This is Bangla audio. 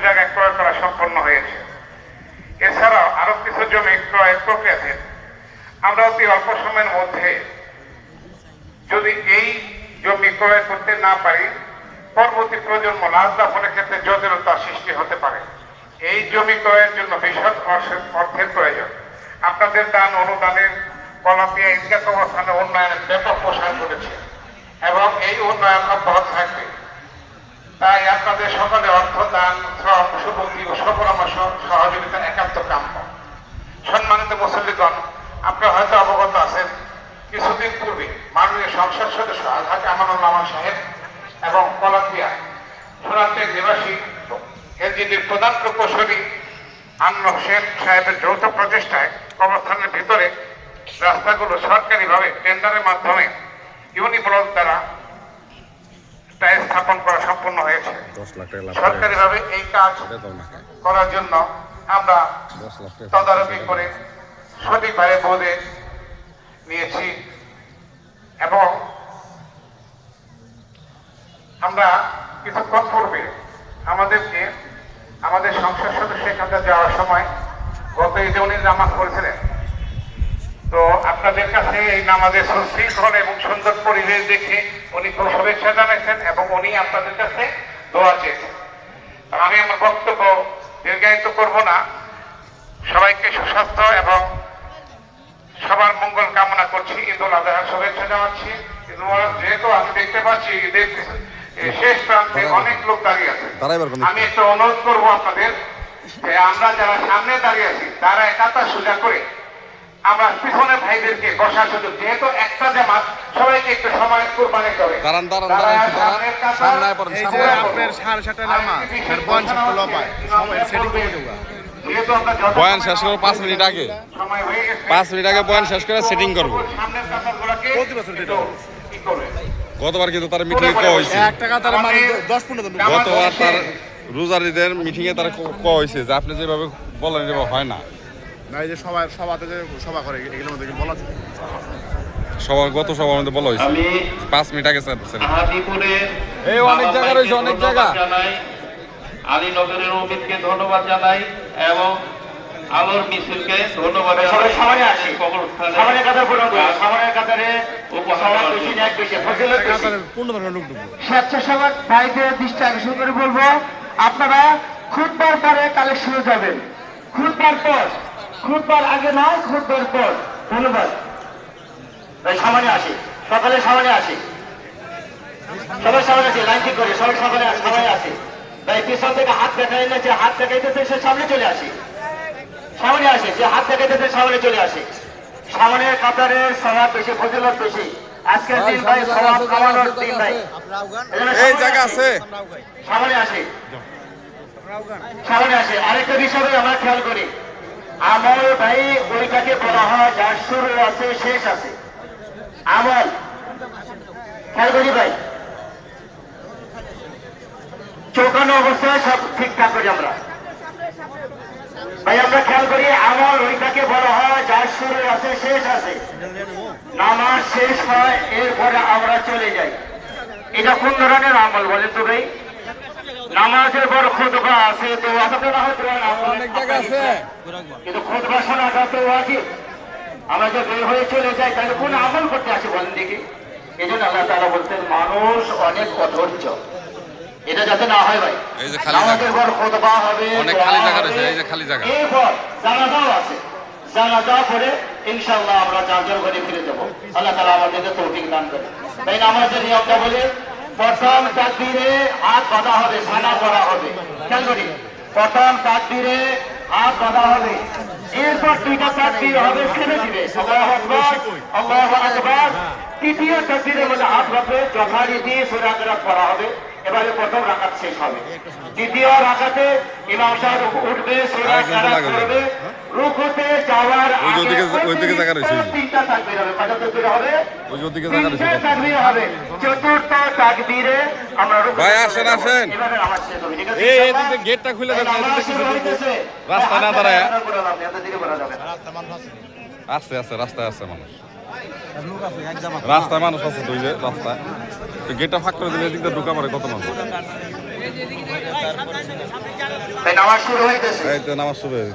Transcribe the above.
জায়গায় ক্রয় করা সম্পন্ন হয়েছে। এছাড়াও আরো কিছু জমি ক্রয়ের প্রক্রিয়াধীন। আমরা অতি অল্প সময়ের মধ্যে যদি এই জমি ক্রয় করতে না পারি, পরবর্তী প্রজন্ম লাশ দাফনের ক্ষেত্রে জটিলতার সৃষ্টি হতে পারে। এই জমি ক্রয়ের জন্য বিশদ অর্থের প্রয়োজন। আপনাদের দান অনুদানের কলাপিয়া ঈদগাহ কবরস্থানের উন্নয়নের ব্যাপক প্রসার করেছে এবং এই উন্নয়ন অব্যাহত থাকবে। তাই আপনাদের সকলে অর্থ দান, শ্রম, সুবুদ্ধি ও সুপরামর্শ সহযোগিতা একান্ত কাম্য। সম্মানিত মুসল্লিগণ, আপনারা হয়তো অবগত আছেন, কিছুদিন পূর্বে মাননীয় সংসদ সদস্য আলহাজ আমানুল্লাহ সাহেব এবং কলাপিয়া সোনারটেক নিবাসী এলজিডির প্রধান প্রকৌশলী আনোয়ার হোসেন সাহেবের যৌথ প্রচেষ্টায় কবরস্থানের ভিতরে রাস্তাগুলো সরকারিভাবে টেন্ডারের মাধ্যমে ইউনিব্লক দ্বারা টাইল স্থাপন করা সম্পন্ন হয়েছে। সরকারিভাবে এই কাজ করার জন্য আমরা তদারকি করে সঠিকভাবে বোঝে নিয়েছি এবং আমরা কিছুক্ষণ পূর্বে আমাদের সংসদ সদস্য এখানে যাওয়ার সময় গত ঈদে উনি নামাজ পড়েছিলেন। তো আপনাদের কাছে এই নামাজের সুশৃঙ্খল এবং সুন্দর পরিবেশ দেখে উনি খুব শুভেচ্ছা জানাইছেন এবং উনি আপনাদের কাছে দোয়া চেয়েছেন। আমি আমার বক্তব্য দীর্ঘায়িত করব না, সবাইকে সুস্বাস্থ্য এবং সবার মঙ্গল কামনা করছি। ঈদুল আজহার শুভেচ্ছা জানাচ্ছি। যেহেতু আমি দেখতে পাচ্ছি ঈদের শেষ প্রান্তে অনেক লোক দাঁড়িয়ে আছে, আমি একটা অনুরোধ করবো আপনাদের যে আমরা যারা সামনে দাঁড়িয়ে আছি তারা একাতা সোজা করে আমরা পিছনে ভাইদেরকে বসার সুযোগ, যেহেতু একটা জামাত সবাইকে একটু সময় কুরবানি করে বয়ান শেষ করবো 5 মিনিট আগে, 5 মিনিট আগে বয়ান শেষ করে সেটিং করবো। গতবার কিন্তু তার মিটিং এ হয়েছে, গতবার তার রোজার ঈদের মিটিং এ তার হয়েছে যে আপনি যেভাবে বলেন এভাবে হয় না। গত সবার মধ্যে বলা হয়েছে 5 মিনিট আগে অনেক জায়গা রয়েছে, অনেক জায়গা। আলীনগরের অমিতকে ধন্যবাদ জানাই এবং আলোর মিছিলকে ধন্যবাদ। স্বেচ্ছাসেবক ভাইদের দৃষ্টি আকর্ষণ করে বলবো, আপনারা খুতবার পরে কালেকশনে যাবেন। খুতবার পর, খুতবার আগে নয়, খুতবার পর। ধন্যবাদ। সামনে আসি, সকালে সামনে আসি, সবাই সামনে আসি, লাইন ঠিক করে সবাই সবাই আসি। তাই পিছন থেকে হাত দেখাই না, যে হাত দেখাইতেছে সে সামনে চলে আসি, সামনে আসে, যে হাত দেখাইতেছে সামনে চলে আসে। সামনে কাতারের সওয়াব বেশি, ফজিলত বেশি। আজকের দিন ভাই সওয়াব কামানোর দিন ভাই, এই জায়গা আছে, সামনে আসে, সামনে আসে। আরেকটা বিষয় আমরা খেয়াল করি, আমল ভাই ওইটাকে বলা হয় যার শুরু আছে শেষ আছে। আমল খেয়াল করি ভাই, চৌকানো অবস্থায় সব ঠিকঠাক করি আমরা ভাই, আমরা খেয়াল করি আমল ওইটাকে বলা হয় যার শুরু আছে শেষ আছে। নামাজ শেষ হয়, এরপরে আমরা চলে যাই। এটা কোন ধরনের আমল বলেন তো ভাই? নামাজের পর খুতবা আছে, তো অনেক জায়গা আছে, কিন্তু খুতবা শোনাটা তো ওয়াজিব। আমরা যে বের হয়ে চলে যাই তাহলে কোন আমল করতে আসি বলেন দেখি? এই জন্য আল্লাহ তাআলা বলতেন মানুষ অনেক অধৈর্য, এটা যাতে না হয় ভাই। নামাজের পর খুতবা হবে, অনেক খালি জায়গা রয়েছে, এই যে খালি জায়গা। এরপর জানাজাও আছে, জানাজা পরে ইনশাআল্লাহ আমরা যার যার ঘরে ফিরে যাব। আল্লাহ তাআলা আমাদেরকে তৌফিক দান করে। তাই নামাজের নিয়মটা বলে, প্রথম তাকবীরে হাত বাঁধা হবে, সানা করা হবে। খেয়াল করি, প্রথম তাকবীরে হাত বাঁধা হবে, এরপর দুইটা তাকবীর হবে ছেড়ে দিবে, আল্লাহু আকবার, আল্লাহু আকবার। তৃতীয় তাকবীরে বলে হাত বাঁধবে, যথারীতি সূরা কেরাত পড়া হবে। এবারে প্রথম রাকাত শেষ হবে। দ্বিতীয় রাকাতে ইমাম সাহেব উঠবে, সূরা কেরাত পড়বে, রুকুতে যাওয়ার আগে তিনটা তাকবীর হবে। কয়টা তাকবীর হবে? তিনটা তাকবীর হবে। চতুর্থ তাকবীরে আমরা ভাই আসেন, আসেন, এবারে নামাজ শেষ হবে। ঠিক আছে, এই এদিকে গেটটা খুলে দেন, রাস্তা না দাঁড়ায়, আস্তে আস্তে রাস্তায় আছে মানুষ, রাস্তায় মানুষ আছে, তুই যে রাস্তায় গেটটা ফাঁক করে দিলে এদিকটা ঢুকা পড়ে কত মানুষ। তাই নামাজ শুরু হইতেছে। এই তো নামাজ শুরু হয়েছে।